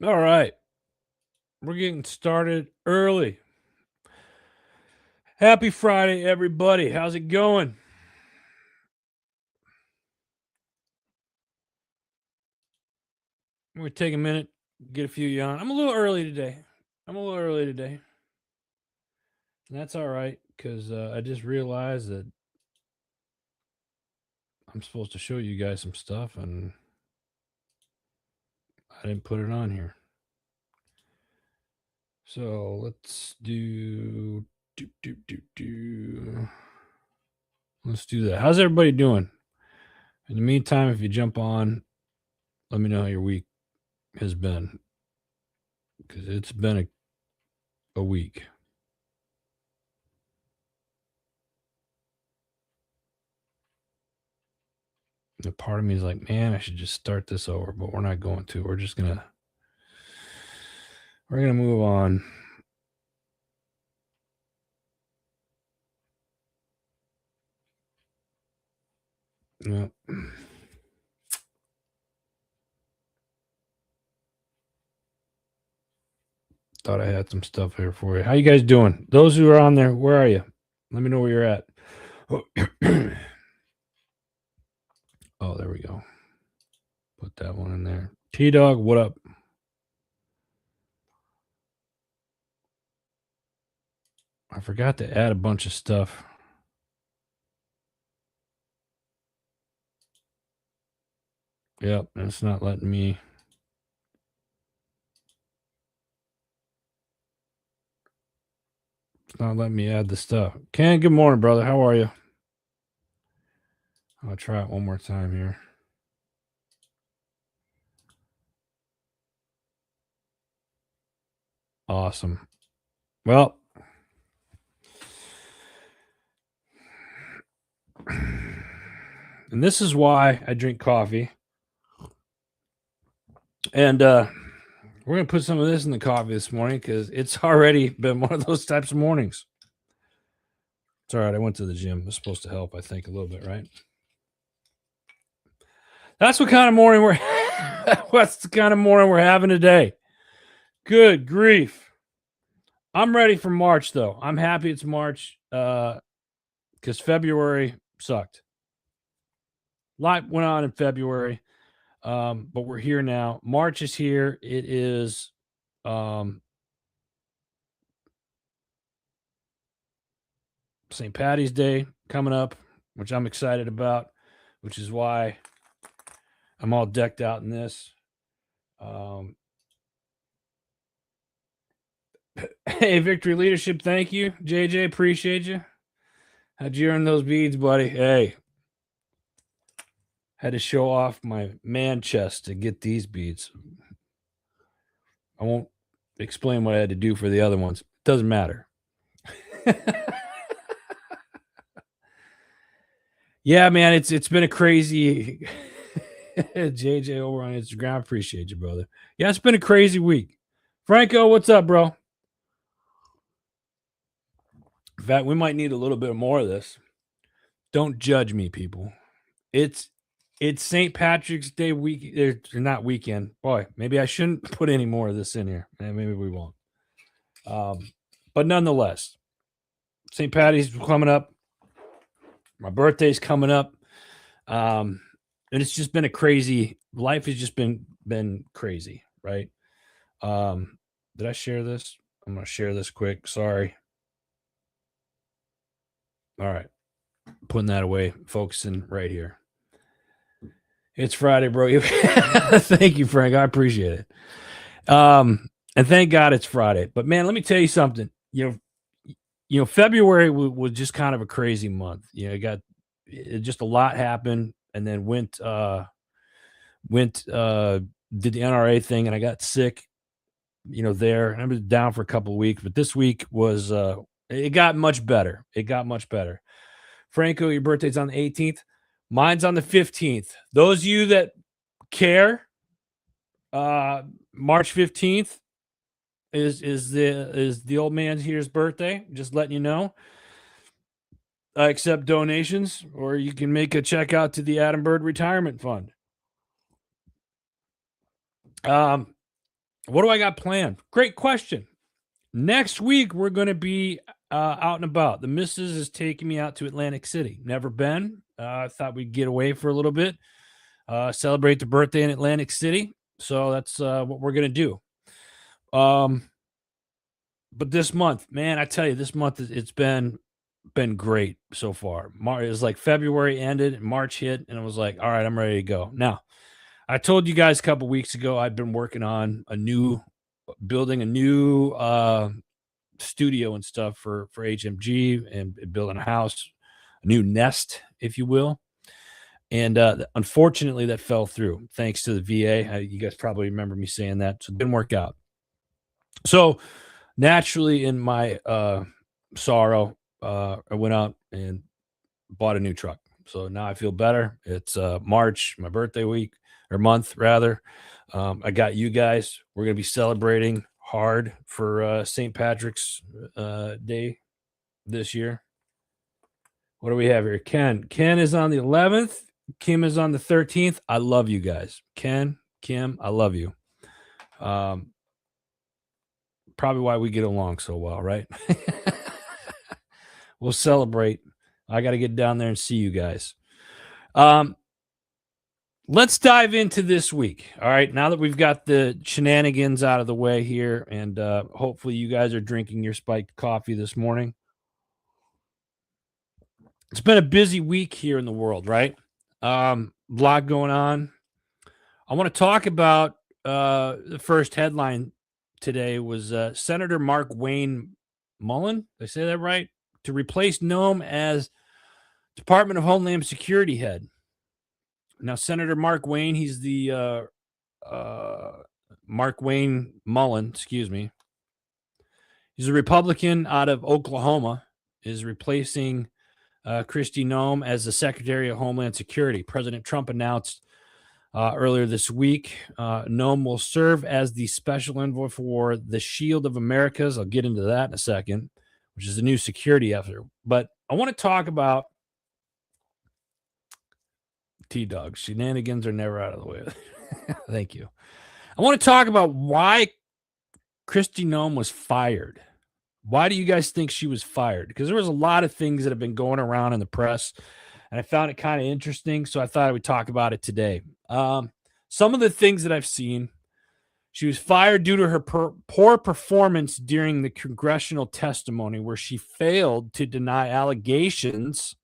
All right. We're getting started early. Happy Friday, everybody. How's it going? We're going to take a minute, get a few yawn. I'm a little early today. And that's all right because I just realized that I'm supposed to show you guys some stuff and I didn't put it on here. So let's do. Let's do that. How's everybody doing? In the meantime, if you jump on, let me know how your week has been because it's been a week. The part of me is like, man, I should just start this over, but we're not going to. We're gonna move on. Yeah. Thought I had some stuff here for you. How you guys doing? Those who are on there, where are you? Let me know where you're at. Oh, there we go. Put that one in there. T-Dog, what up? I forgot to add a bunch of stuff. Yep, it's not letting me. It's not letting me add the stuff. Ken, good morning, brother. How are you? I'll try it one more time here. Awesome. Well, and this is why I drink coffee. And we're going to put some of this in the coffee this morning because it's already been one of those types of mornings. It's all right. I went to the gym. It's supposed to help, I think, a little bit, right? That's what kind of morning we're what's the kind of morning we're having today. Good grief. I'm ready for March, though. I'm happy it's March because February sucked. A lot went on in February, but we're here now. March is here. It is St. Patty's Day coming up, which I'm excited about, which is why I'm all decked out in this. Hey, Victory Leadership, thank you. JJ, appreciate you. How'd you earn those beads, buddy? Hey, had to show off my man chest to get these beads. I won't explain what I had to do for the other ones. It doesn't matter. Yeah, man, it's been a crazy JJ over on Instagram. Appreciate you, brother. Yeah, it's been a crazy week. Franco, what's up, bro? In fact, we might need a little bit more of this. Don't judge me, people. It's St. Patrick's Day week. Not weekend. Boy, maybe I shouldn't put any more of this in here. Maybe we won't. But nonetheless, St. Patty's coming up. My birthday's coming up. And it's just been a crazy life. Has just been crazy, right? Did I share this? I'm gonna share this quick. Sorry. All right, putting that away, focusing right here. It's Friday, bro. Thank you, Frank. I appreciate it. And thank God it's Friday. But man, let me tell you something. February was just kind of a crazy month. Just a lot happened, and then went did the NRA thing, and I got sick. There, and I was down for a couple of weeks, but this week was it got much better. Franco, your birthday's on the 18th. Mine's on the 15th. Those of you that care, March 15th is the old man here's birthday. Just letting you know. I accept donations, or you can make a check out to the Adam Bird Retirement Fund. What do I got planned? Great question. Next week, we're going to be out and about. The missus is taking me out to Atlantic City. Never been. I thought we'd get away for a little bit, celebrate the birthday in Atlantic City. So that's what we're going to do. But this month, man, I tell you, this month it's been great so far. It was like February ended and March hit, and it was like, all right, I'm ready to go. Now, I told you guys a couple weeks ago I've been working on building a new studio and stuff for HMG and building a house, a new nest, if you will. And unfortunately, that fell through thanks to the VA. You guys probably remember me saying that, so it didn't work out. So naturally, in my sorrow, I went out and bought a new truck. So now I feel better. It's March, my birthday week or month rather. I got you guys. We're gonna be celebrating hard for St. Patrick's Day this year. What do we have here? Ken is on the 11th. Kim is on the 13th. I love you guys. Ken, Kim, I love you. Probably why we get along so well, right? We'll celebrate. I got to get down there and see you guys. Let's dive into this week. All right. Now that we've got the shenanigans out of the way here, and hopefully you guys are drinking your spiked coffee this morning. It's been a busy week here in the world, right? A lot going on. I want to talk about the first headline today was Senator Mark Wayne Mullen. Did I say that right? To replace Noem as Department of Homeland Security head. Now, Senator Mark Wayne, he's the Mark Wayne Mullen, excuse me. He's a Republican out of Oklahoma, is replacing Kristi Noem as the Secretary of Homeland Security. President Trump announced earlier this week, Noem will serve as the special envoy for the Shield of Americas. I'll get into that in a second, which is a new security effort. But I want to talk about T-Dog. Shenanigans are never out of the way. Thank you. I want to talk about why Kristi Noem was fired. Why do you guys think she was fired? Because there was a lot of things that have been going around in the press, and I found it kind of interesting, so I thought I would talk about it today. Some of the things that I've seen, she was fired due to her poor performance during the congressional testimony where she failed to deny allegations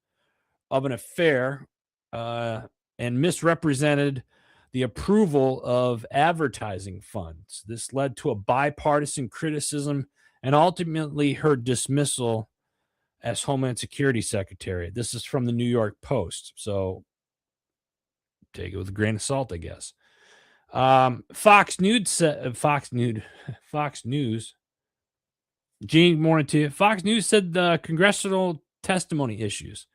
of an affair and misrepresented the approval of advertising funds. This led to a bipartisan criticism and ultimately her dismissal as Homeland Security Secretary. This is from the New York Post, so take it with a grain of salt, I guess. Fox News, Gene, morning to you. Fox News said the congressional testimony issues.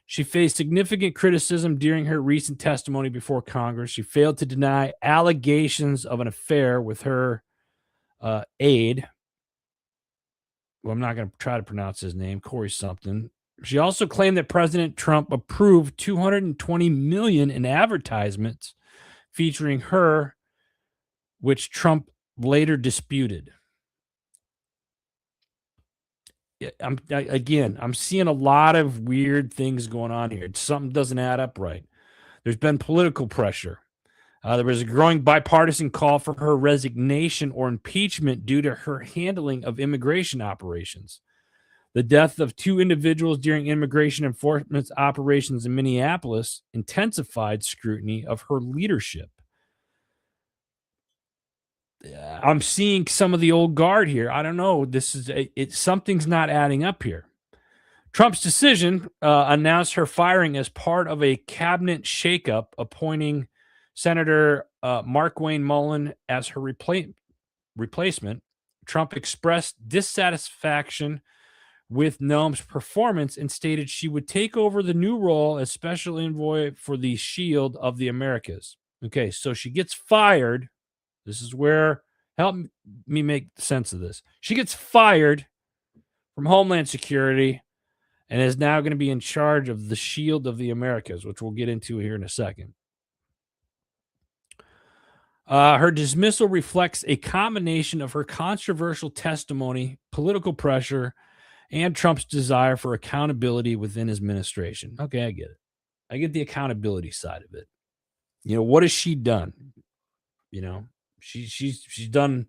She faced significant criticism during her recent testimony before Congress. She failed to deny allegations of an affair with her aide. Well, I'm not going to try to pronounce his name, Corey something. She also claimed that President Trump approved $220 million in advertisements featuring her, which Trump later disputed. I'm seeing a lot of weird things going on here. Something doesn't add up right. There's been political pressure. There was a growing bipartisan call for her resignation or impeachment due to her handling of immigration operations. The death of two individuals during immigration enforcement operations in Minneapolis intensified scrutiny of her leadership. I'm seeing some of the old guard here. I don't know. Something's not adding up here. Trump's decision announced her firing as part of a cabinet shakeup, appointing Senator Mark Wayne Mullen as her replacement. Trump expressed dissatisfaction with Noem's performance and stated she would take over the new role as special envoy for the Shield of the Americas. Okay, so she gets fired. This is where, help me make sense of this. She gets fired from Homeland Security and is now going to be in charge of the Shield of the Americas, which we'll get into here in a second. Her dismissal reflects a combination of her controversial testimony, political pressure, and Trump's desire for accountability within his administration. Okay, I get it. I get the accountability side of it. What has she done? You know, she's done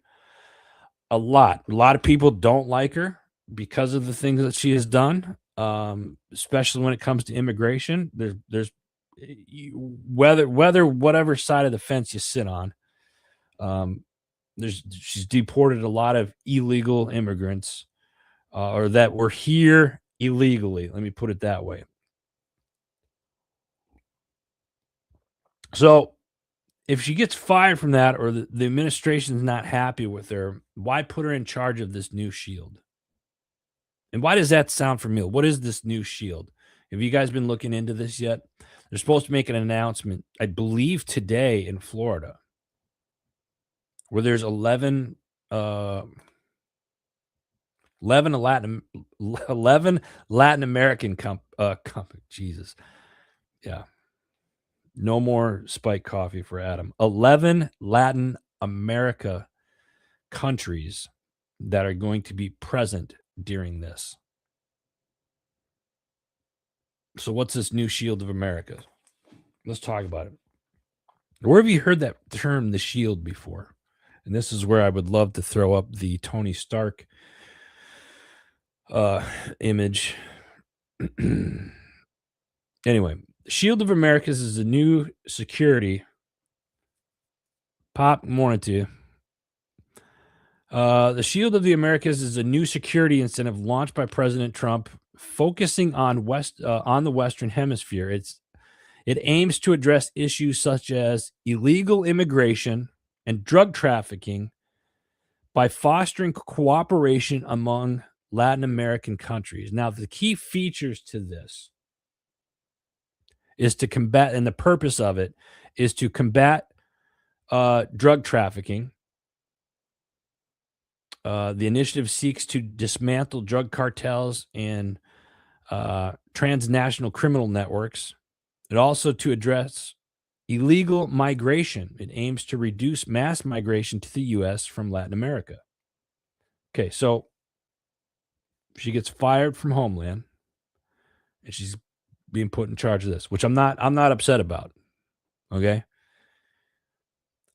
a lot. A lot of people don't like her because of the things that she has done, especially when it comes to immigration. There's whether whatever side of the fence you sit on, um, she's deported a lot of illegal immigrants, or that were here illegally. Let me put it that way. So if she gets fired from that, or the administration's not happy with her, why put her in charge of this new shield? And why does that sound familiar? What is this new shield? Have you guys been looking into this yet? They're supposed to make an announcement, I believe today in Florida, where there's 11 Latin American Jesus. Yeah. No more spiked coffee for Adam. 11 Latin America countries that are going to be present during this. So what's this new shield of America? Let's talk about it. Where have you heard that term, the shield, before? And this is where I would love to throw up the Tony Stark image. Anyway, the Shield of Americas is a new security. Pop wanted to. The Shield of the Americas is a new security incentive launched by President Trump, focusing on the Western Hemisphere. It aims to address issues such as illegal immigration and drug trafficking by fostering cooperation among Latin American countries. Now, the key features to this is to combat, and the purpose of it is to combat drug trafficking. The initiative seeks to dismantle drug cartels and transnational criminal networks. It also to address illegal migration. It aims to reduce mass migration to the U.S. from Latin America. Okay, so she gets fired from Homeland, and she's being put in charge of this, which I'm not upset about. Okay.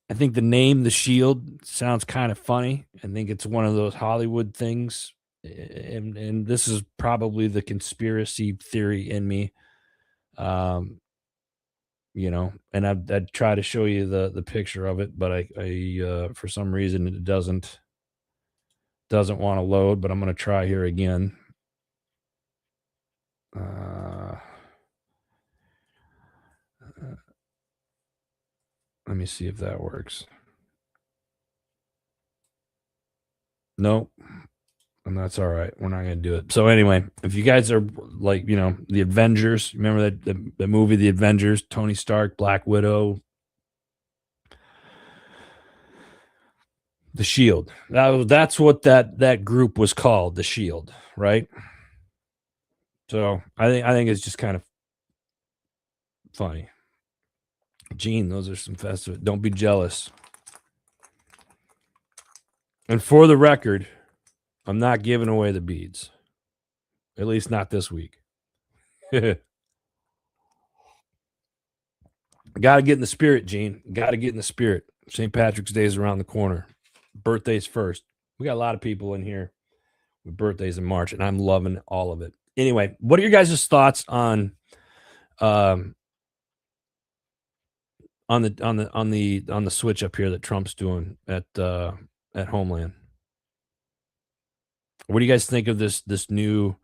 I think the name The Shield sounds kind of funny. I think it's one of those Hollywood things. And this is probably the conspiracy theory in me. And I'd try to show you the picture of it, but I for some reason it doesn't want to load, but I'm going to try here again. Let me see if that works. Nope. And that's all right. We're not going to do it. So anyway, if you guys are like, the Avengers, remember that the movie, The Avengers, Tony Stark, Black Widow, The Shield. That's what that group was called, The Shield, right? So I think it's just kind of funny. Gene, those are some festive. Don't be jealous. And for the record, I'm not giving away the beads. At least not this week. Got to get in the spirit, Gene. Got to get in the spirit. St. Patrick's Day is around the corner. Birthdays first. We got a lot of people in here with birthdays in March, and I'm loving all of it. Anyway, what are your guys' thoughts on the switch up here that Trump's doing at Homeland? What do you guys think of this new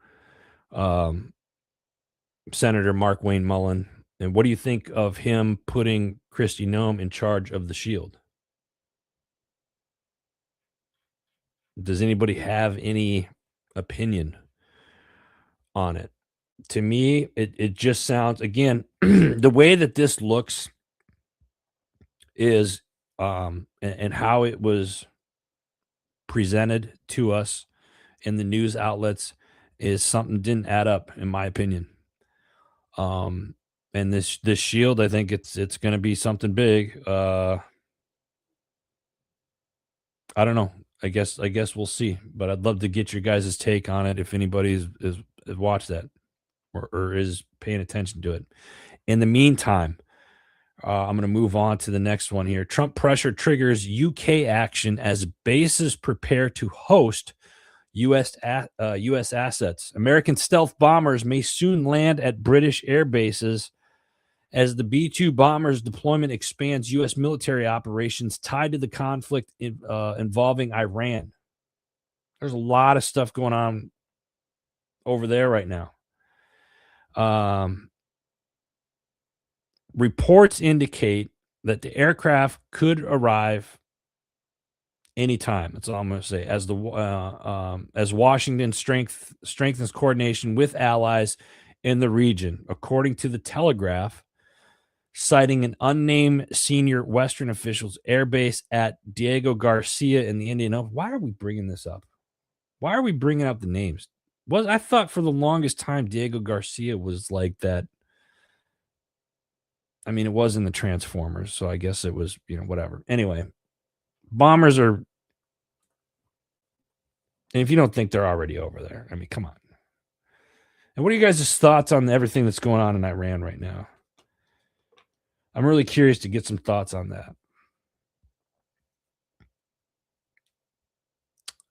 Senator Mark Wayne Mullen? And what do you think of him putting Kristi Noem in charge of the Shield? Does anybody have any opinion on it? To me, it just sounds, again, the way that this looks is and how it was presented to us in the news outlets is something didn't add up, in my opinion. And this Shield, I think it's going to be something big. I don't know. I guess we'll see. But I'd love to get your guys' take on it if anybody is watched that or is paying attention to it. In the meantime, I'm going to move on to the next one here. Trump pressure triggers UK action as bases prepare to host U.S. assets. American stealth bombers may soon land at British air bases as the B 2 bombers deployment expands U.S. military operations tied to the conflict involving Iran. There's a lot of stuff going on over there right now. Reports indicate that the aircraft could arrive anytime. That's all I'm going to say. As Washington strengthens coordination with allies in the region, according to the Telegraph, citing an unnamed senior Western official's airbase at Diego Garcia in the Indian Ocean. Why are we bringing this up? Why are we bringing up the names? I thought for the longest time Diego Garcia was like that. I mean, it was in the Transformers, so I guess it was, whatever. Anyway, bombers are, and if you don't think they're already over there, I mean, come on. And what are you guys' thoughts on everything that's going on in Iran right now? I'm really curious to get some thoughts on that.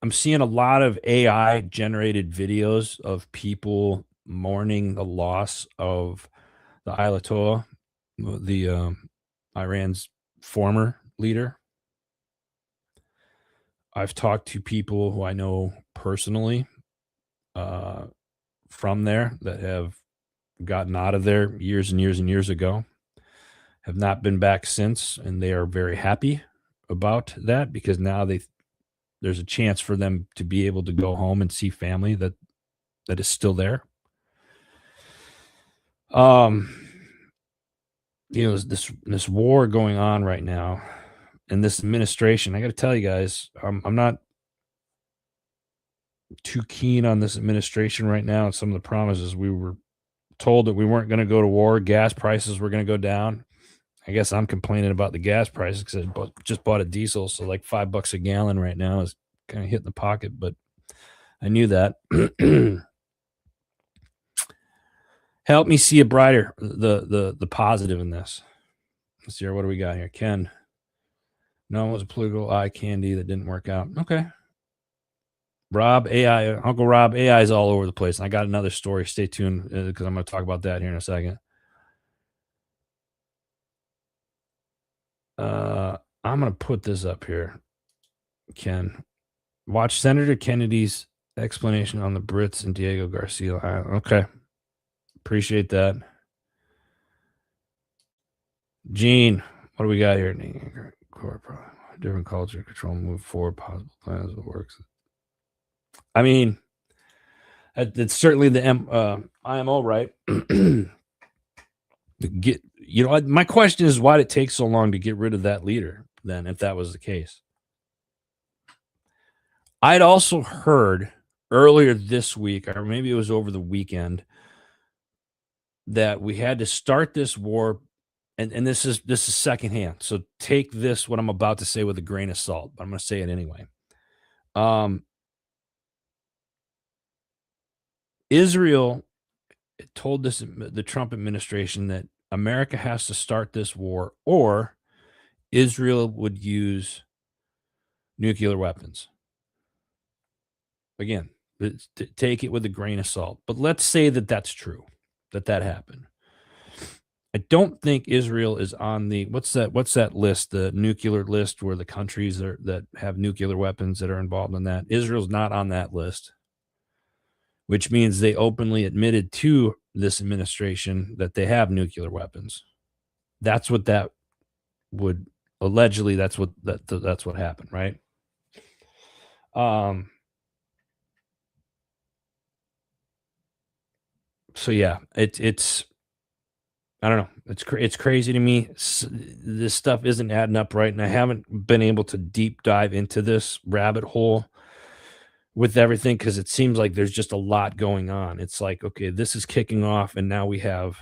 I'm seeing a lot of AI generated videos of people mourning the loss of the Ayatollah, the Iran's former leader. I've talked to people who I know personally from there that have gotten out of there years and years and years ago, have not been back since, and they are very happy about that because now there's a chance for them to be able to go home and see family that is still there. This war going on right now, and this administration. I got to tell you guys, I'm not too keen on this administration right now and some of the promises. We were told that we weren't going to go to war. Gas prices were going to go down. I guess I'm complaining about the gas prices because I just bought a diesel, so like $5 a gallon right now is kind of hitting the pocket. But I knew that. Help me see a brighter the positive in this. Let's see here. What do we got here? Ken. No, it was a political eye candy that didn't work out. Okay. Rob, AI, Uncle Rob, AI is all over the place. And I got another story. Stay tuned because I'm going to talk about that here in a second. I'm going to put this up here, Ken. Watch Senator Kennedy's explanation on the Brits and Diego Garcia. Okay. Appreciate that. Gene, what do we got here? Different culture, control, move forward, possible plans, what works. I mean, it's certainly the IMO, right? My question is, why did it take so long to get rid of that leader then, if that was the case? I'd also heard earlier this week, or maybe it was over the weekend, that we had to start this war, and this is secondhand. So take this, what I'm about to say, with a grain of salt, but I'm going to say it anyway. Israel told the Trump administration that America has to start this war, or Israel would use nuclear weapons. Again, take it with a grain of salt. But let's say that that's true, that happened. I don't think Israel is on the what's that list, the nuclear list, where the countries that have nuclear weapons that are involved in that. Israel's not on that list, which means they openly admitted to this administration that they have nuclear weapons. That's what that would allegedly. That's what happened, right? So yeah, it's I don't know. It's crazy to me. This stuff isn't adding up right, and I haven't been able to deep dive into this rabbit hole with everything because it seems like there's just a lot going on. It's like, okay, this is kicking off, and now we have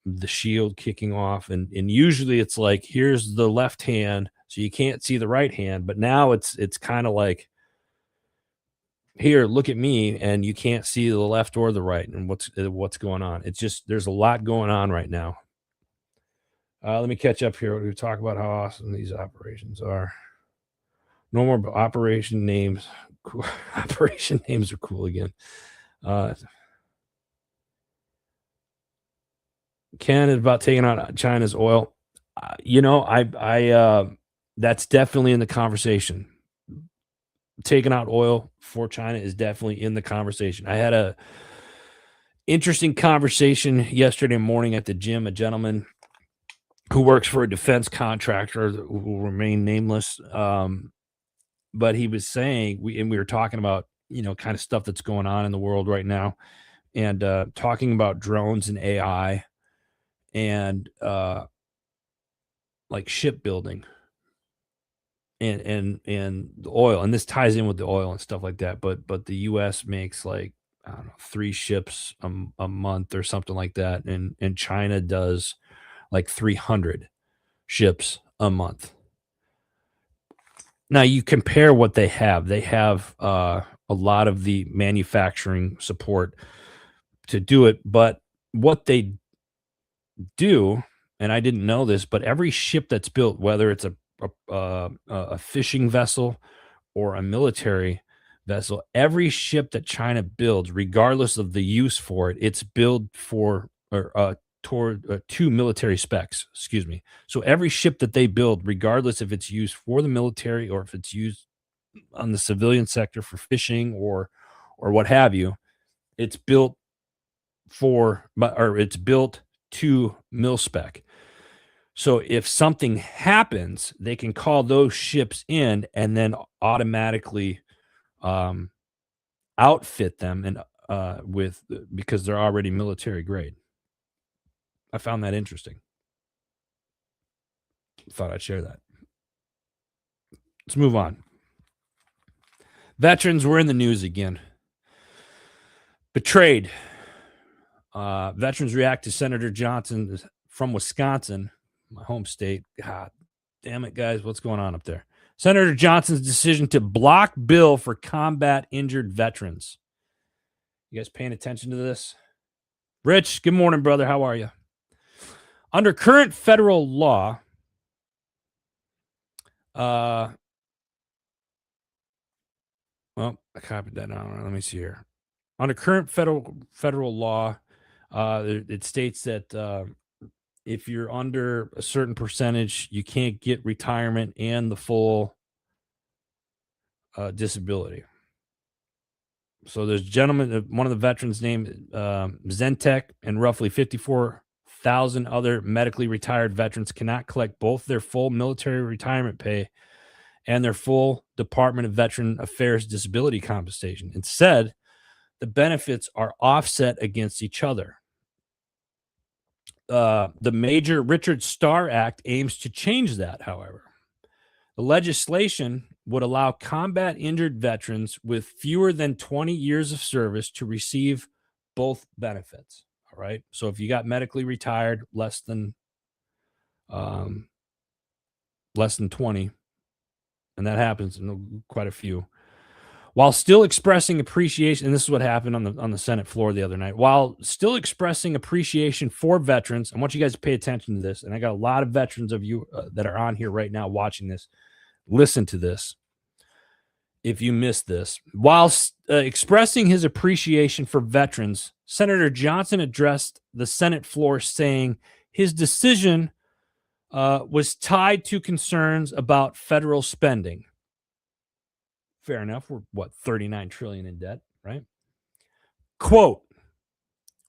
the shield kicking off, and usually it's like, here's the left hand, so you can't see the right hand. But now it's kind of like, here, look at me, and you can't see the left or the right, and what's going on. It's just there's a lot going on right now. Let me catch up here. We talk about how awesome these operations are. No more operation names. Cool. Operation names are cool again. Uh, Canada about taking out China's oil. That's definitely in the conversation. Taking out oil for China is definitely in the conversation. I had a interesting conversation yesterday morning at the gym. A gentleman who works for a defense contractor who will remain nameless. But he was saying, we were talking about, kind of stuff that's going on in the world right now, and talking about drones and AI and like shipbuilding and the oil. And this ties in with the oil and stuff like that. But the US makes like, I don't know, 3 ships a month or something like that. And China does like 300 ships a month. Now you compare what they have. They have a lot of the manufacturing support to do it, but what they do, and I didn't know this, but every ship that's built, whether it's a fishing vessel or a military vessel, every ship that China builds, regardless of the use for it, it's built for or toward to military specs. Excuse me. So every ship that they build, regardless if it's used for the military or if it's used on the civilian sector for fishing or what have you, it's built or it's built to mil spec. So if something happens, they can call those ships in and then automatically um, outfit them and with because they're already military grade. I found that interesting. Thought I'd share that. Let's move on. Veterans were in the news again. Betrayed. Veterans react to Senator Johnson from Wisconsin, my home state. God damn it, guys. What's going on up there? Senator Johnson's decision to block bill for combat injured veterans. You guys paying attention to this? Rich, good morning, brother. How are you? Under current federal law, well, I copied that down. Let me see here. Under current federal law, it states that if you're under a certain percentage, you can't get retirement and the full disability. So there's a gentleman, one of the veterans named Zentek, and roughly 54,000 other medically retired veterans cannot collect both their full military retirement pay and their full Department of Veteran Affairs disability compensation. Instead, the benefits are offset against each other. The Major Richard Starr Act aims to change that, however. The legislation would allow combat injured veterans with fewer than 20 years of service to receive both benefits. All right. So if you got medically retired less than 20, and that happens in quite a few, while still expressing appreciation, and this is what happened on the Senate floor the other night, while still expressing appreciation for veterans. I want you guys to pay attention to this, and I got a lot of veterans of you that are on here right now watching this. Listen to this. If you missed this, while expressing his appreciation for veterans, Senator Johnson addressed the Senate floor saying his decision was tied to concerns about federal spending. Fair enough. We're what, 39 trillion in debt, right? Quote,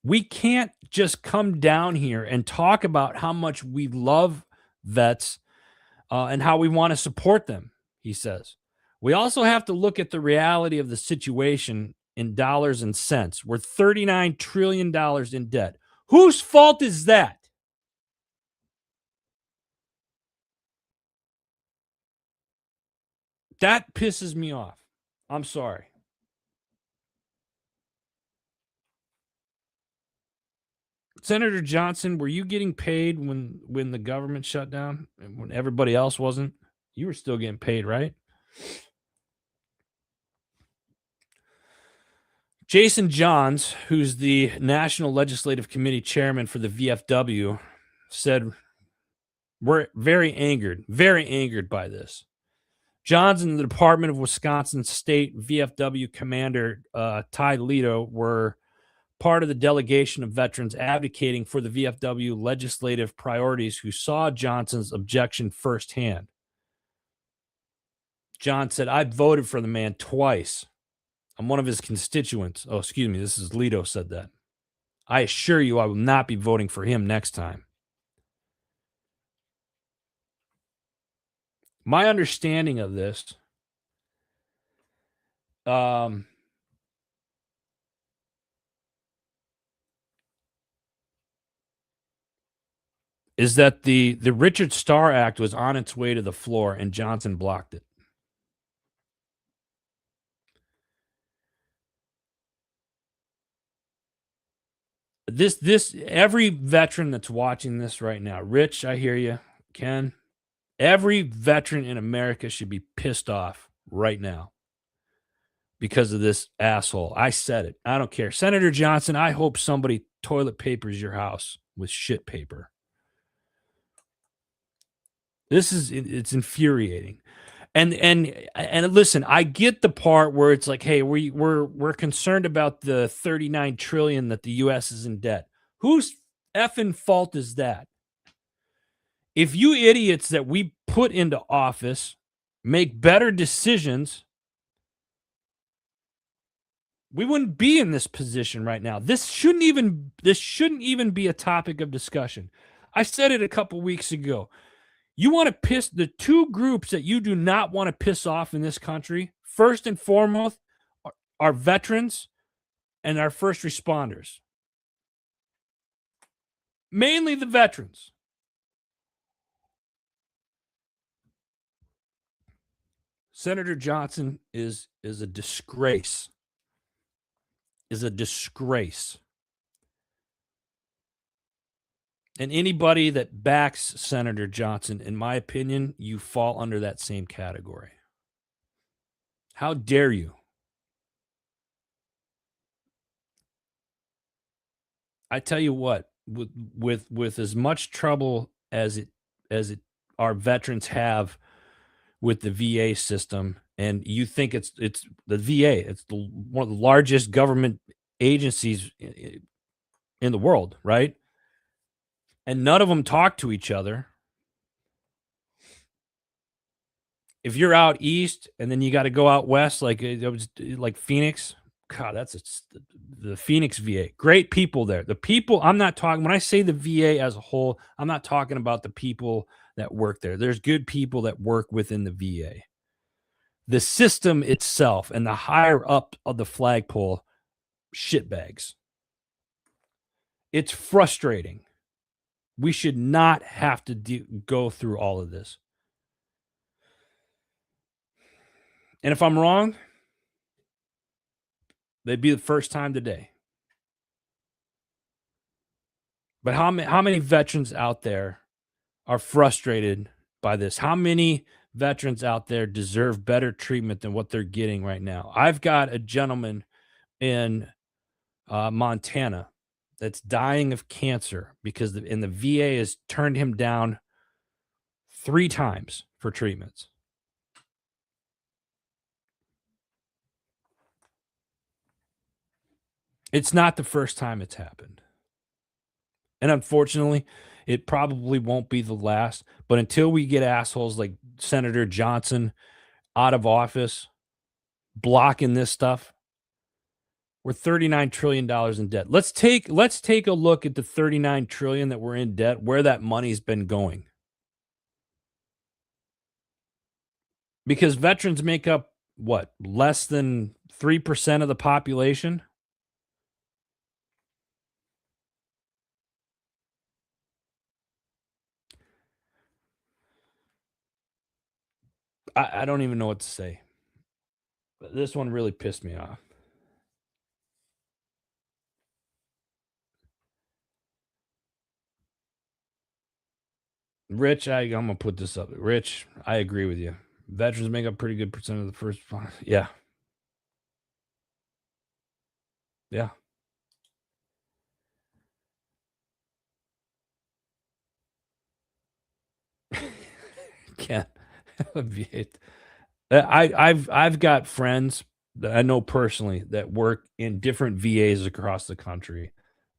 we can't just come down here and talk about how much we love vets and how we want to support them, he says. We also have to look at the reality of the situation in dollars and cents. We're $39 trillion in debt. Whose fault is that? That pisses me off. I'm sorry. Senator Johnson, were you getting paid when the government shut down and when everybody else wasn't? You were still getting paid, right? Jason Johns, who's the National Legislative Committee chairman for the VFW, said, "We're very angered by this." Johns and the Department of Wisconsin State VFW Commander Ty Leto were part of the delegation of veterans advocating for the VFW legislative priorities who saw Johnson's objection firsthand. John said, "I voted for the man twice. I'm one of his constituents." Oh, excuse me. This is Leto said that. "I assure you I will not be voting for him next time." My understanding of this um, is that the Richard Starr Act was on its way to the floor and Johnson blocked it. This every veteran that's watching this right now, Rich, I hear you, Ken, every veteran in America should be pissed off right now because of this asshole. I said it. I don't care. Senator Johnson, I hope somebody toilet papers your house with shit paper. It's infuriating. And listen, I get the part where it's like, hey, we're concerned about the 39 trillion that the US is in debt. Whose effing fault is that? If you idiots that we put into office make better decisions, we wouldn't be in this position right now. This shouldn't even be a topic of discussion. I said it a couple weeks ago. You want to piss the two groups that you do not want to piss off in this country, first and foremost, are veterans and our first responders. Mainly the veterans. Senator Johnson is a disgrace. Is a disgrace. And anybody that backs Senator Johnson, in my opinion, you fall under that same category. How dare you? I tell you what, with as much trouble as it our veterans have with the VA system, and you think it's the VA, it's one of the largest government agencies in the world, right? And none of them talk to each other. If you're out east and then you got to go out west, like it was like Phoenix, God, the Phoenix VA. Great people there. The people I'm not talking when I say the VA as a whole, I'm not talking about the people that work there. There's good people that work within the VA. The system itself and the higher up of the flagpole, shitbags. It's frustrating. We should not have to go through all of this. And if I'm wrong, they'd be the first time today. But how many veterans out there are frustrated by this? How many veterans out there deserve better treatment than what they're getting right now? I've got a gentleman in Montana that's dying of cancer because the VA has turned him down 3 times for treatments. It's not the first time it's happened. And unfortunately, it probably won't be the last. But until we get assholes like Senator Johnson out of office blocking this stuff, we're $39 trillion in debt. Let's take a look at the 39 trillion that we're in debt, where that money's been going. Because veterans make up what, less than 3% of the population? I don't even know what to say. But this one really pissed me off. Rich, I'm gonna put this up. Rich, I agree with you. Veterans make up pretty good percent of the first. Yeah, yeah. Can't. I've got friends that I know personally that work in different VAs across the country,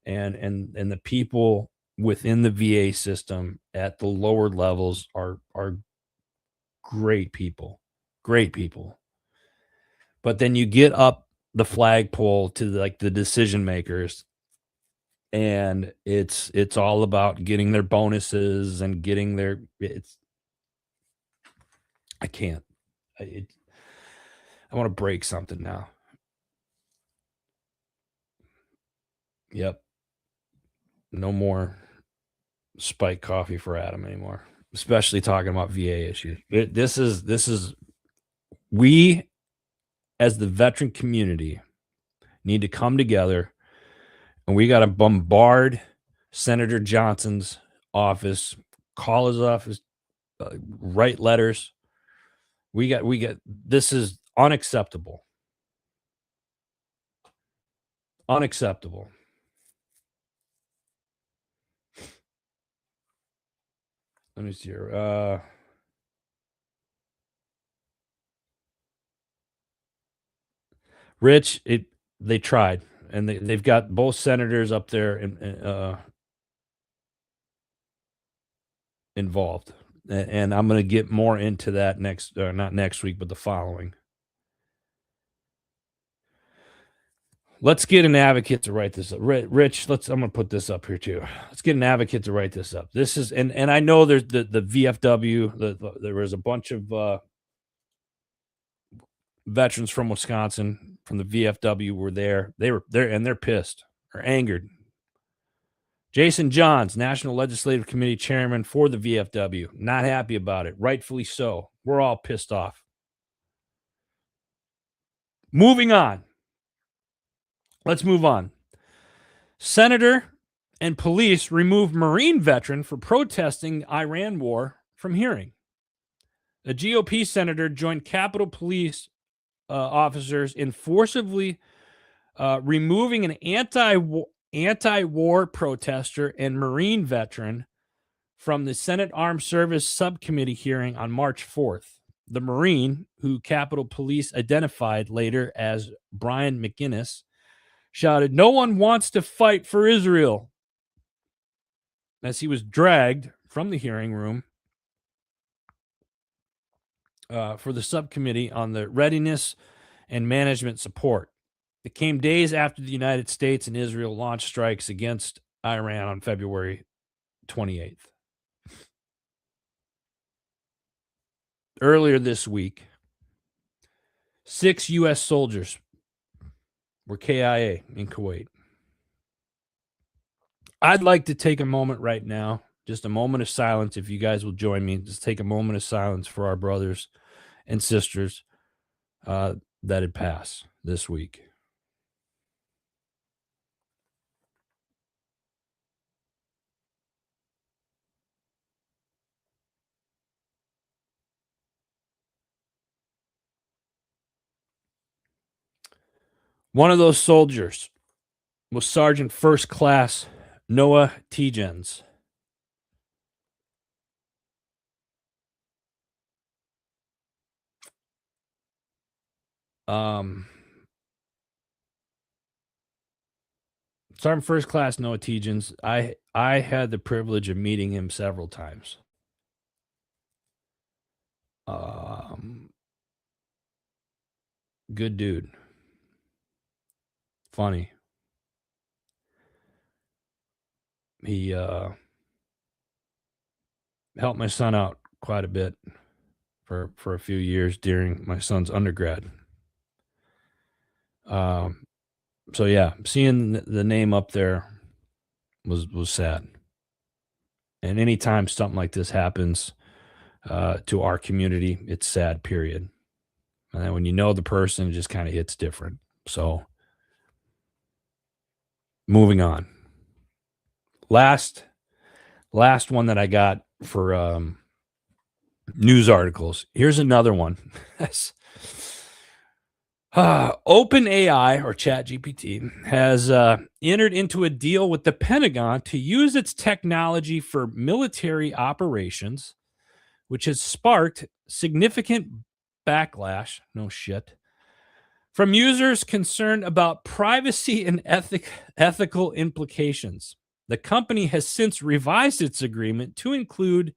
and the people within the VA system at the lower levels are great people, great people. But then you get up the flagpole to like the decision makers, and it's all about getting their bonuses and getting their. It's I can't. I want to break something now. Yep. No more spike coffee for Adam anymore, especially talking about VA issues. This is we as the veteran community need to come together, and we got to bombard Senator Johnson's office, call his office, write letters. We got this is unacceptable. Unacceptable. Let me see here. Rich, they tried, and they've got both senators up there involved, and I'm going to get more into that next, not next week, but the following. Let's get an advocate to write this up. Rich, I'm going to put this up here too. Let's get an advocate to write this up. This is, and I know there's the VFW. There was a bunch of veterans from Wisconsin from the VFW were there. They were there, and they're pissed or angered. Jason Johns, National Legislative Committee Chairman for the VFW, not happy about it. Rightfully so. We're all pissed off. Moving on. Let's move on. Senator and police remove Marine veteran for protesting Iran war from hearing. A GOP senator joined Capitol Police officers in forcibly removing an anti-war protester and Marine veteran from the Senate Armed Service Subcommittee hearing on March 4th. The Marine, who Capitol Police identified later as Brian McGinnis, shouted, "No one wants to fight for Israel," as he was dragged from the hearing room for the subcommittee on the readiness and management support. It came days after the United States and Israel launched strikes against Iran on February 28th. Earlier this week, 6 U.S. soldiers were KIA in Kuwait. I'd like to take a moment right now, just a moment of silence, if you guys will join me, just take a moment of silence for our brothers and sisters that had passed this week. One of those soldiers was Sergeant First Class Noah Tegens. Sergeant First Class Noah Tegens, I had the privilege of meeting him several times. Good dude. Funny. He helped my son out quite a bit for a few years during my son's undergrad. So yeah, seeing the name up there was sad. And anytime something like this happens to our community, it's sad, period. And then when you know the person, it just kind of hits different. So moving on. Last one that I got news articles. Here's another one. OpenAI or ChatGPT has entered into a deal with the Pentagon to use its technology for military operations, which has sparked significant backlash. No shit. From users concerned about privacy and ethical implications. The company has since revised its agreement to include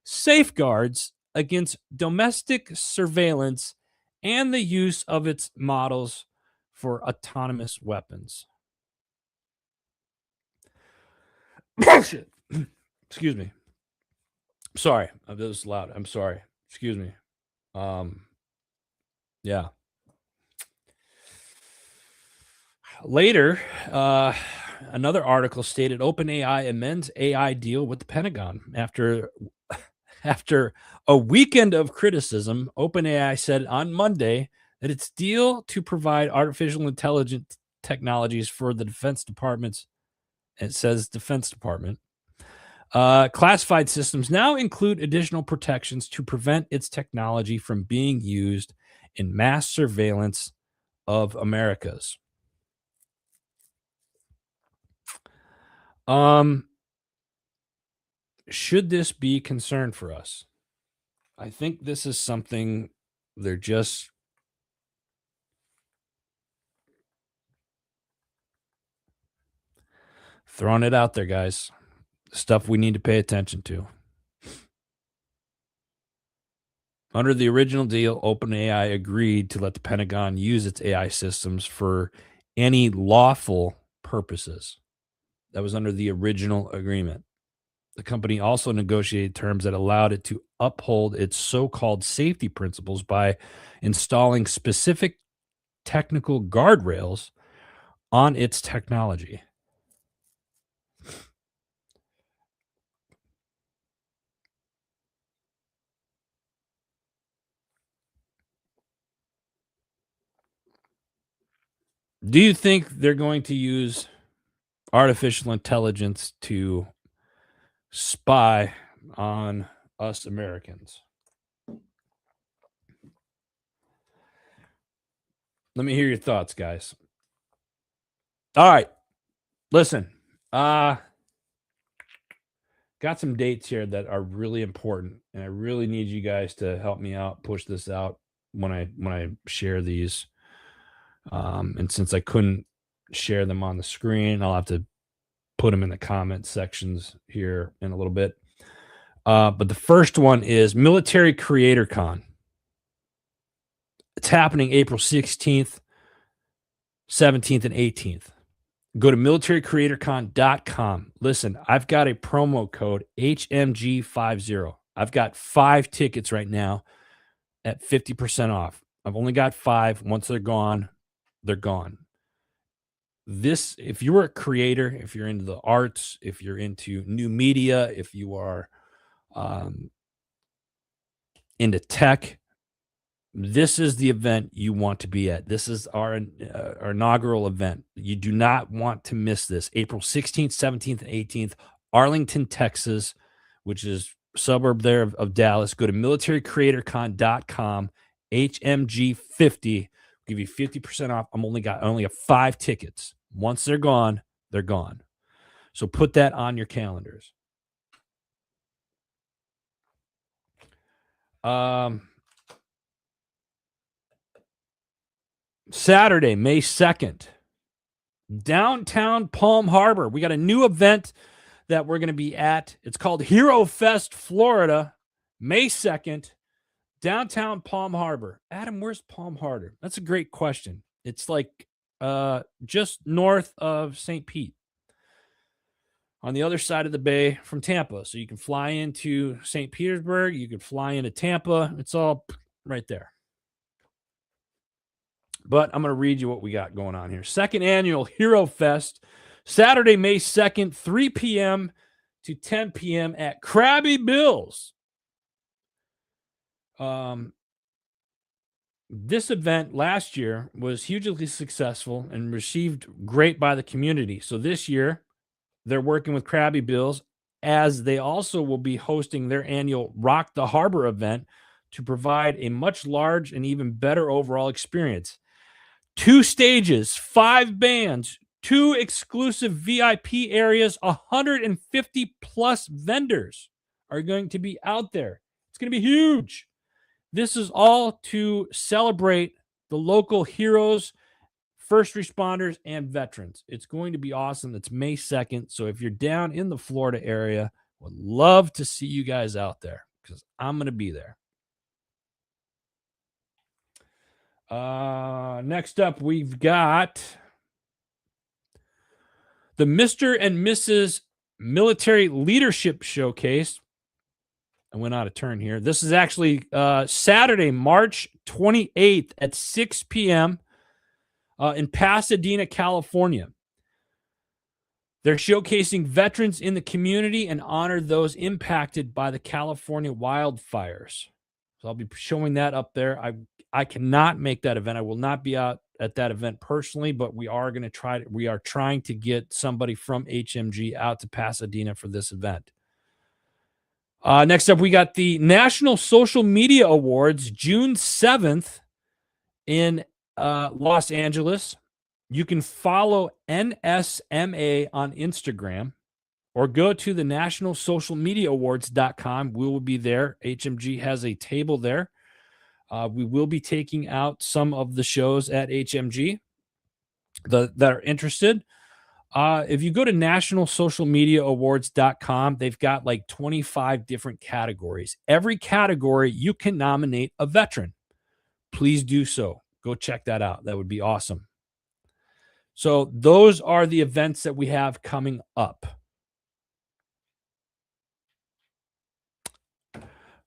safeguards against domestic surveillance and the use of its models for autonomous weapons. Bullshit. Excuse me. Sorry, that was loud. I'm sorry. Excuse me. Yeah. Later, another article stated OpenAI amends AI deal with the Pentagon after a weekend of criticism. OpenAI said on Monday that its deal to provide artificial intelligence technologies for the Defense Department's, it says Defense Department, classified systems now include additional protections to prevent its technology from being used in mass surveillance of Americas. Should this be concern for us? I think this is something they're just throwing it out there, guys. Stuff we need to pay attention to. Under the original deal, OpenAI agreed to let the Pentagon use its AI systems for any lawful purposes. That was under the original agreement. The company also negotiated terms that allowed it to uphold its so-called safety principles by installing specific technical guardrails on its technology. Do you think they're going to use artificial intelligence to spy on us Americans? Let me hear your thoughts, guys. All right. Listen, got some dates here that are really important, and I really need you guys to help me out, push this out when I share these. And since I couldn't share them on the screen, I'll have to put them in the comment sections here in a little bit. But the first one is Military Creator Con. It's happening April 16th, 17th, and 18th. Go to militarycreatorcon.com. Listen, I've got a promo code HMG50. I've got 5 tickets right now at 50% off. I've only got 5. Once they're gone, they're gone. This, if you're a creator, if you're into the arts, if you're into new media, if you are into tech, this is the event you want to be at. This is our inaugural event. You do not want to miss this. April 16th, 17th, and 18th, Arlington, Texas, which is a suburb there of Dallas. Go to militarycreatorcon.com, HMG50. Give you 50% off. I only have 5 tickets. Once they're gone, they're gone. So put that on your calendars. Saturday, May 2nd, downtown Palm Harbor. We got a new event that we're going to be at. It's called Hero Fest, Florida, May 2nd, downtown Palm Harbor. Adam, where's Palm Harbor? That's a great question. It's like just north of St. Pete, on the other side of the bay from Tampa. So you can fly into St. Petersburg, you can fly into Tampa. It's all right there. But I'm going to read you what we got going on here. Second annual Hero Fest, Saturday, May 2nd, 3 p.m. to 10 p.m. at Krabby Bill's. This event last year was hugely successful and received great by the community. So this year, they're working with Krabby Bill's as they also will be hosting their annual Rock the Harbor event to provide a much large and even better overall experience. 2 stages, 5 bands, 2 exclusive VIP areas, 150 plus vendors are going to be out there. It's going to be huge. This is all to celebrate the local heroes, first responders, and veterans. It's going to be awesome. It's May 2nd. So if you're down in the Florida area, would love to see you guys out there because I'm going to be there. Next up, we've got the Mr. and Mrs. Military Leadership Showcase. I went out of turn here. This is actually Saturday, March 28th at 6 p.m. In Pasadena, California. They're showcasing veterans in the community and honor those impacted by the California wildfires. So I'll be showing that up there. I cannot make that event. I will not be out at that event personally, but we are going to try. We are trying to get somebody from HMG out to Pasadena for this event. Next up, we got the National Social Media Awards, June 7th in Los Angeles. You can follow NSMA on Instagram or go to the nationalsocialmediaawards.com. We will be there. HMG has a table there. We will be taking out some of the shows at HMG that are interested. If you go to nationalsocialmediaawards.com, they've got like 25 different categories. Every category, you can nominate a veteran. Please do so. Go check that out. That would be awesome. So those are the events that we have coming up.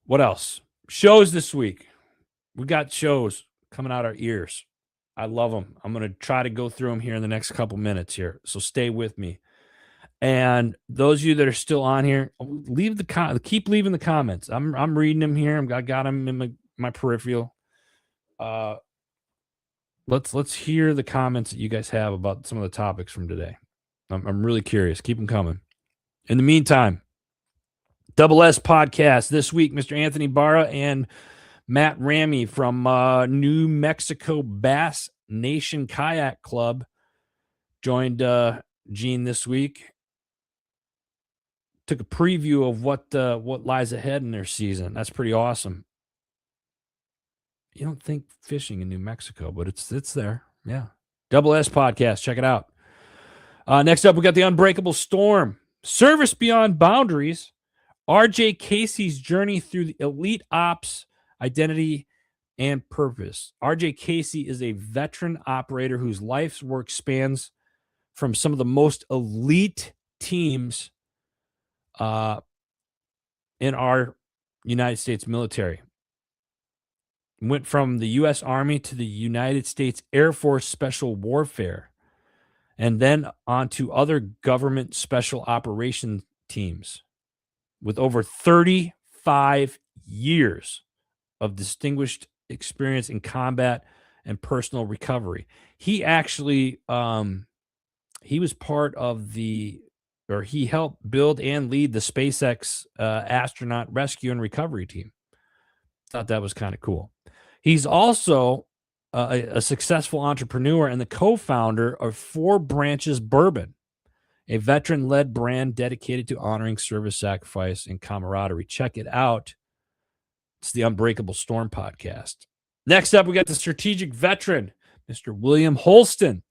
What else? Shows this week. We got shows coming out our ears. I love them. I'm going to try to go through them here in the next couple minutes here. So stay with me. And those of you that are still on here, leave keep leaving the comments. I'm reading them here. I got them in my peripheral. Let's hear the comments that you guys have about some of the topics from today. I'm really curious. Keep them coming. In the meantime, Double S Podcast this week, Mr. Anthony Barra and Matt Ramey from New Mexico Bass Nation Kayak Club joined Gene this week. Took a preview of what lies ahead in their season. That's pretty awesome. You don't think fishing in New Mexico, but it's there. Yeah. Double S Podcast. Check it out. Next up, we got the Unbreakable Storm. Service Beyond Boundaries. RJ Casey's journey through the elite ops, identity, and purpose. RJ Casey is a veteran operator whose life's work spans from some of the most elite teams in our United States military. Went from the U.S. Army to the United States Air Force Special Warfare, and then on to other government special operations teams with over 35 years of distinguished experience in combat and personal recovery. He actually, he was part of he helped build and lead the SpaceX astronaut rescue and recovery team. Thought that was kind of cool. He's also a successful entrepreneur and the co-founder of Four Branches Bourbon, a veteran-led brand dedicated to honoring service, sacrifice, and camaraderie. Check it out. It's the Unbreakable Storm Podcast. Next up, we got the strategic veteran, Mr. William Holston,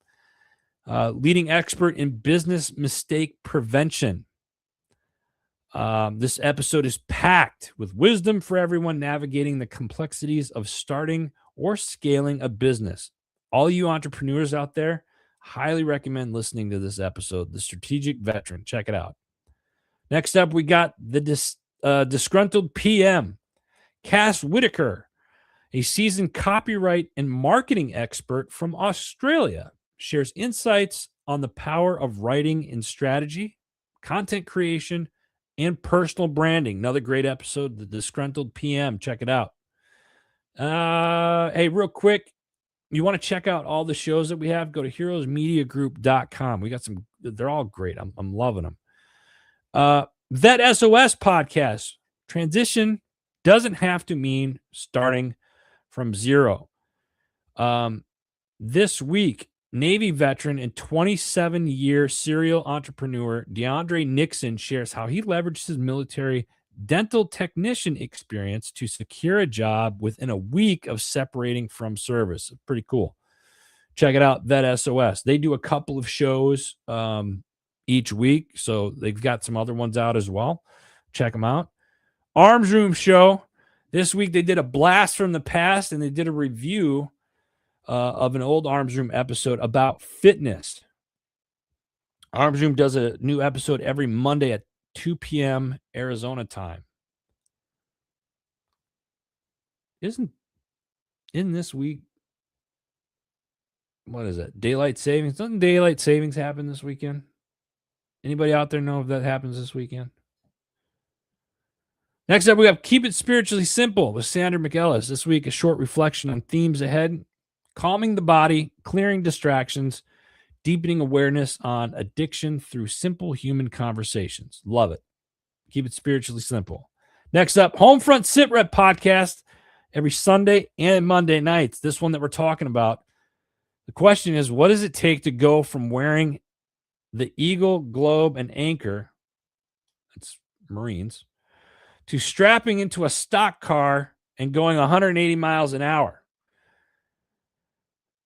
leading expert in business mistake prevention. This episode is packed with wisdom for everyone navigating the complexities of starting or scaling a business. All you entrepreneurs out there, highly recommend listening to this episode, The Strategic Veteran. Check it out. Next up, we got the disgruntled PM, Cass Whitaker, a seasoned copyright and marketing expert from Australia, shares insights on the power of writing in strategy, content creation, and personal branding. Another great episode, The Disgruntled PM. Check it out. Hey, real quick, you want to check out all the shows that we have, go to heroesmediagroup.com. We got some, they're all great. I'm loving them. Vet SOS podcast. Transition doesn't have to mean starting from zero. This week, Navy veteran and 27-year serial entrepreneur DeAndre Nixon shares how he leveraged his military dental technician experience to secure a job within a week of separating from service. Pretty cool. Check it out, Vet SOS. They do a couple of shows each week, so they've got some other ones out as well. Check them out. Arms Room Show. This week they did a blast from the past, and they did a review of an old Arms Room episode about fitness. Arms Room does a new episode every Monday at 2 p.m. Arizona time. Isn't this week? What is it? Daylight savings? Doesn't daylight savings happen this weekend? Anybody out there know if that happens this weekend? Next up, we have Keep It Spiritually Simple with Sandra McEllis. This week, a short reflection on themes ahead: calming the body, clearing distractions, deepening awareness on addiction through simple human conversations. Love it. Keep it spiritually simple. Next up, Homefront Sit Rep podcast every Sunday and Monday nights. This one that we're talking about. The question is, what does it take to go from wearing the Eagle, Globe, and Anchor, that's Marines, to strapping into a stock car and going 180 miles an hour?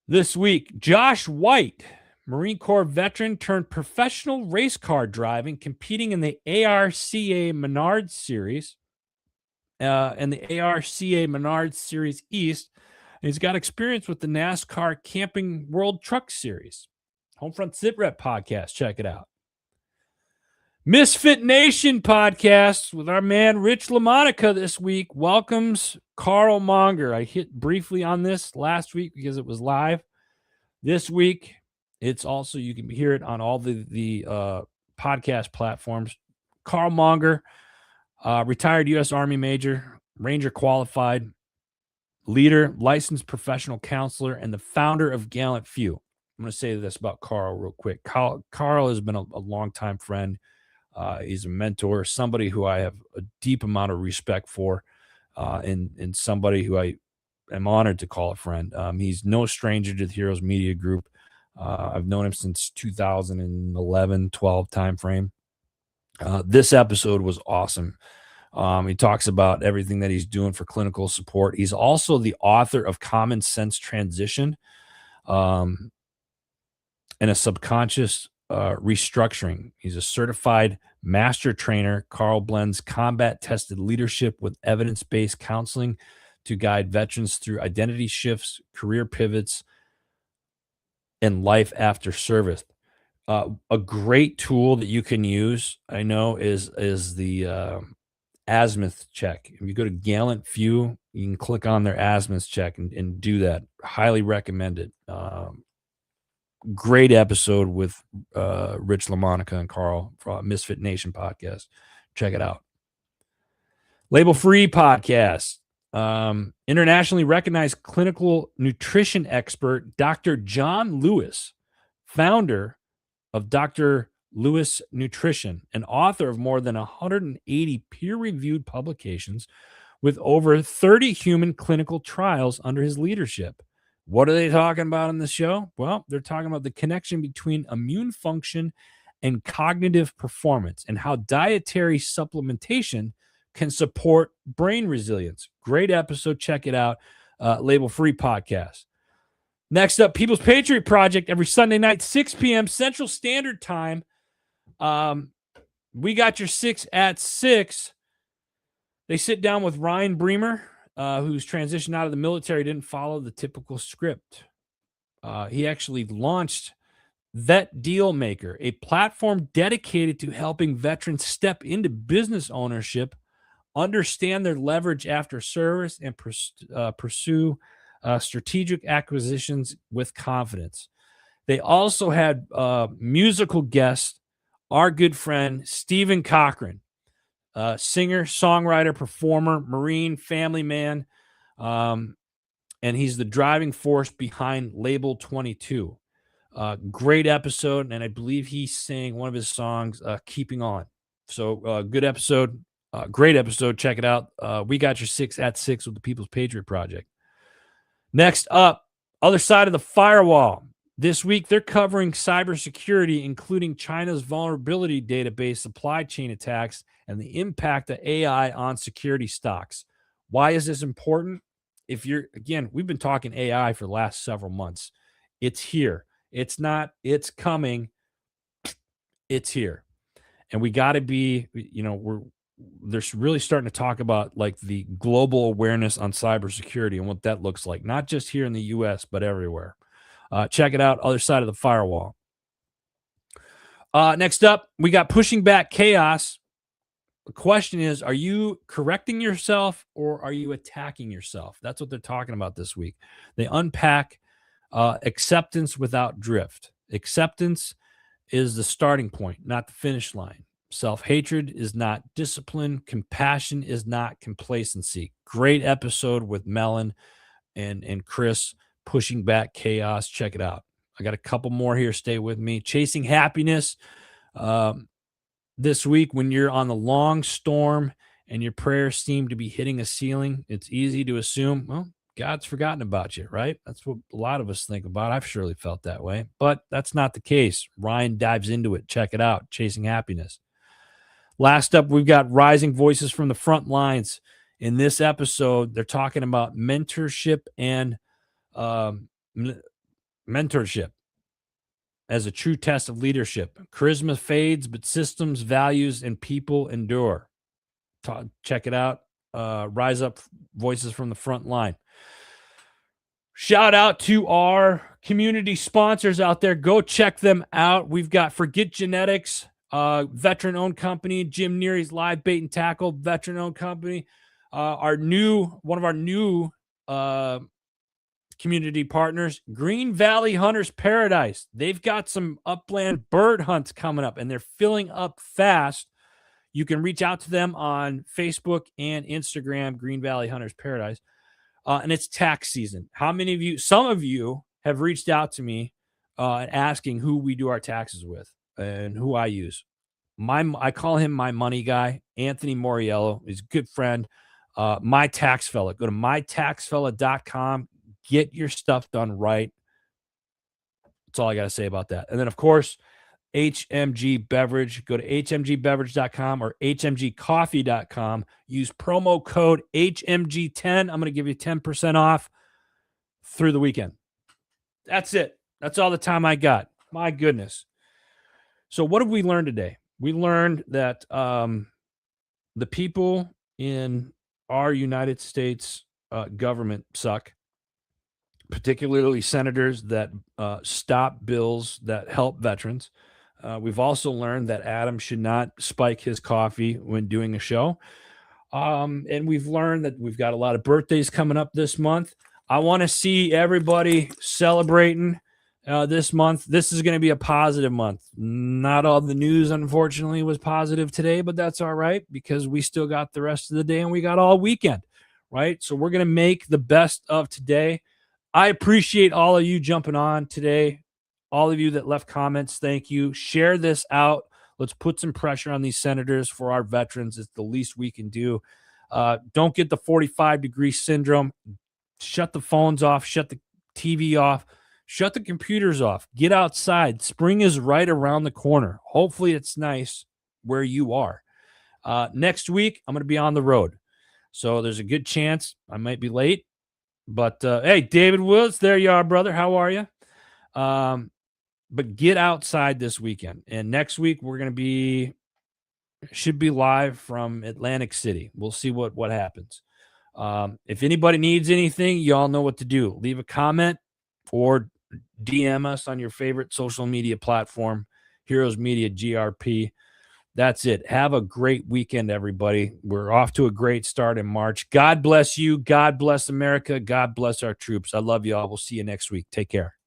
This week, Josh White, Marine Corps veteran turned professional race car driving, competing in the ARCA Menards Series and the ARCA Menards Series East. And he's got experience with the NASCAR Camping World Truck Series. Homefront Sit Rep podcast. Check it out. Misfit Nation podcast with our man Rich LaMonica this week welcomes Carl Monger. I hit briefly on this last week because it was live. This week, it's also, you can hear it on all the podcast platforms. Carl Monger, retired U.S. Army Major, Ranger qualified, leader, licensed professional counselor, and the founder of Gallant Few. I'm going to say this about Carl real quick. Carl has been a longtime friend. He's a mentor, somebody who I have a deep amount of respect for, and somebody who I am honored to call a friend. He's no stranger to the Heroes Media Group. I've known him since 2011, 12 timeframe. This episode was awesome. He talks about everything that he's doing for clinical support. He's also the author of Common Sense Transition and a Subconscious Restructuring. He's a certified master trainer. Carl blends combat-tested leadership with evidence-based counseling to guide veterans through identity shifts, career pivots, and life after service. A great tool that you can use, I know, is the azimuth check. If you go to Gallant Few, you can click on their azimuth check and do that. Highly recommend it. Great episode with Rich LaMonica and Carl from Misfit Nation podcast. Check it out. Label Free podcast. Internationally recognized clinical nutrition expert Dr. John Lewis, founder of Dr. Lewis Nutrition, and author of more than 180 peer-reviewed publications with over 30 human clinical trials under his leadership. What are they talking about in the show? Well, they're talking about the connection between immune function and cognitive performance and how dietary supplementation can support brain resilience. Great episode. Check it out. Label Free podcast. Next up, People's Patriot Project every Sunday night, 6 p.m. Central Standard Time. We got your 6 at 6. They sit down with Ryan Bremer, who's transitioned out of the military, didn't follow the typical script. He actually launched Vet Deal Maker, a platform dedicated to helping veterans step into business ownership, understand their leverage after service, and pursue strategic acquisitions with confidence. They also had musical guest, our good friend Stephen Cochran, singer, songwriter, performer, Marine, family man, and he's the driving force behind Label 22. Great episode, and I believe he sang one of his songs, Keeping On. So good episode, great episode. Check it out. We got your 6 at 6 with the People's Patriot Project. Next up, other side of the firewall. This week, they're covering cybersecurity, including China's vulnerability database supply chain attacks and the impact of AI on security stocks. Why is this important? Again, we've been talking AI for the last several months. It's here. It's not, it's coming. It's here. And we got to be, they're really starting to talk about like the global awareness on cybersecurity and what that looks like, not just here in the US, but everywhere. Check it out, other side of the firewall. Next up, we got pushing back chaos. The question is, are you correcting yourself or are you attacking yourself? That's what they're talking about this week. They unpack acceptance without drift. Acceptance is the starting point, not the finish line. Self-hatred is not discipline. Compassion is not complacency. Great episode with Melon and Chris, pushing back chaos. Check it out. I got a couple more here. Stay with me. Chasing happiness. This week, when you're on the long storm and your prayers seem to be hitting a ceiling, it's easy to assume, well, God's forgotten about you, right? That's what a lot of us think about. I've surely felt that way, but that's not the case. Ryan dives into it. Check it out. Chasing happiness. Last up, we've got rising voices from the front lines. In this episode, they're talking about mentorship and mentorship as a true test of leadership. Charisma fades, but systems, values, and people endure. Check it out. Rise up voices from the front line. Shout out to our community sponsors out there. Go check them out. We've got Forget Genetics, veteran-owned company. Jim Neary's Live Bait and Tackle, veteran-owned company. One of our new community partners, Green Valley Hunters Paradise. They've got some upland bird hunts coming up, and they're filling up fast. You can reach out to them on Facebook and Instagram, Green Valley Hunters Paradise. And it's tax season. How many of you, some of you have reached out to me asking who we do our taxes with and who I use. I call him my money guy, Anthony Moriello. He's a good friend. My Tax Fella. Go to mytaxfella.com. Get your stuff done right. That's all I got to say about that. And then, of course, HMG Beverage. Go to hmgbeverage.com or hmgcoffee.com. Use promo code HMG10. I'm going to give you 10% off through the weekend. That's it. That's all the time I got. My goodness. So what have we learned today? We learned that the people in our United States government suck, particularly senators that stop bills that help veterans. We've also learned that Adam should not spike his coffee when doing a show. And we've learned that we've got a lot of birthdays coming up this month. I want to see everybody celebrating this month. This is going to be a positive month. Not all the news, unfortunately, was positive today, but that's all right because we still got the rest of the day and we got all weekend, right? So we're going to make the best of today. I appreciate all of you jumping on today. All of you that left comments, thank you. Share this out. Let's put some pressure on these senators for our veterans. It's the least we can do. Don't get the 45-degree syndrome. Shut the phones off. Shut the TV off. Shut the computers off. Get outside. Spring is right around the corner. Hopefully it's nice where you are. Next week, I'm going to be on the road. So there's a good chance I might be late. But, hey, David Wills, there you are, brother. How are you? But get outside this weekend. And next week, should be live from Atlantic City. We'll see what happens. If anybody needs anything, y'all know what to do. Leave a comment or DM us on your favorite social media platform, Heroes Media GRP. That's it. Have a great weekend, everybody. We're off to a great start in March. God bless you. God bless America. God bless our troops. I love you all. We'll see you next week. Take care.